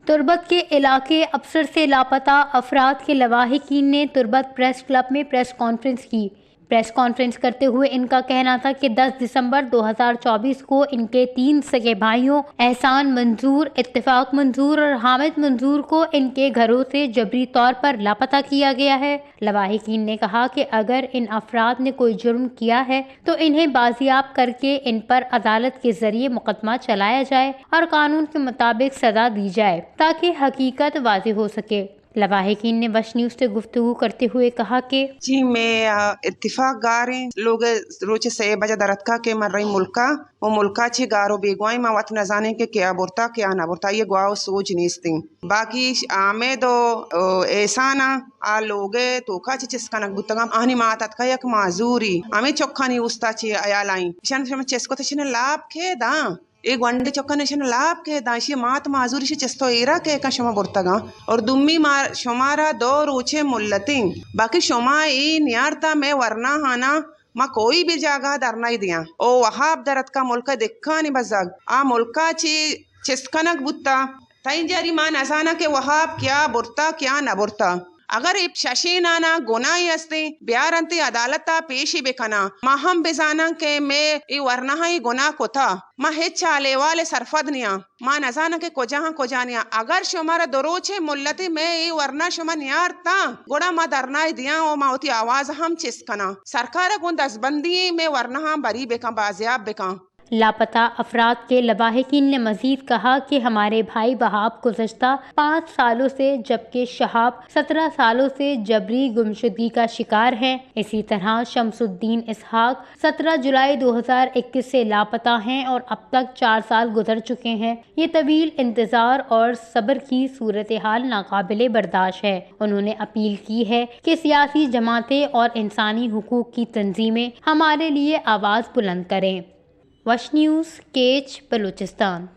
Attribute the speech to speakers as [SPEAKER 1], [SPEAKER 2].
[SPEAKER 1] तुर्बत के इलाके अफसर से लापता अफराद के लवाहिकीन ने तुर्बत प्रेस क्लब में प्रेस कॉन्फ्रेंस की। प्रेस कॉन्फ्रेंस करते हुए इनका कहना था कि 10 दिसंबर 2024 को इनके 3 सगे भाइयों एहसान मंजूर, इत्तेफाक मंजूर और हामिद मंजूर को इनके घरों से जबरी तौर पर लापता किया गया है। लवाहिकीन ने कहा कि अगर इन अफराद ने कोई जुर्म किया है तो इन्हें बाजियाब करके इन पर अदालत के जरिए मुकदमा चलाया जाए और कानून के मुताबिक सजा दी जाए ताकि हकीकत वाज़ेह हो सके। लवाहिकीन ने वश न्यूज़ से गुफ्तगू करते हुए कहा कि
[SPEAKER 2] जी मैं इत्तिफाक गारे लोग रोचे से बजा दरत के मर रही मुल्का वो मुल्का छे गारो बेगवाई मा वत न जाने के क्या बोरता क्या ना बोरता ये गुआओ सोच नीस्ती बाकी आमे दो एहसाना आ लोगे तोका चे चिस्कनक बुतगम आहनी मातात का यक माजूरी आमे चोखानी उस्ता चे अयालाई शन चेस्को तछने लाभ के दा एक वंडे चौका नेशन लाभ के दाशी मात माजूरी से चस्तो एरा के का शमा बोर्तगा और दुम्मी मार शमारा दो रोचे मुल्लती बाकी शमा ई नियारता में वरना हाना माँ कोई भी जगह दरना ही दिया ओ वहाब दरत का मुल्का देखा नहीं बजग आ मुल्का ची चिस्कनक बुत्ता ताइन जारी मां नजाना के वहाब क्या बुरता क्या न बुरता अगर इब शशि नाना गुनाही अस्ते ब्यारंती अदालता पेशी बेकना माँ हम बेजाना के मैं ई वरना ही गुनाह को था माँ हेच चाले वाले सरफद निया माँ नजाना के कोजा निया अगर शुमारा दरोचे मुल्लती में ई वरना शुमा नियार ता गोड़ा माँ दरनाई दिया ओ माँ होती आवाज हम चिस्कना सरकार गुन दसबंदी में वरना हम बरी बेका बाजियाब बेका।
[SPEAKER 1] लापता अफराद के लवाहिकीन ने मजीद कहा कि हमारे भाई वहाब गुज़श्ता 5 सालों से जबकि शहाब 17 सालों से जबरी गुमशुदगी का शिकार हैं। इसी तरह शमसुद्दीन इसहाक 17 जुलाई 2021 से लापता हैं और अब तक 4 साल गुजर चुके हैं। ये तवील इंतज़ार और सब्र की सूरत हाल नाकाबिले बर्दाश्त है। उन्होंने अपील की है कि सियासी जमातें और इंसानी हुकूक की तंजीमें हमारे लिए आवाज़ बुलंद करें। वश न्यूज़ केच बलूचिस्तान।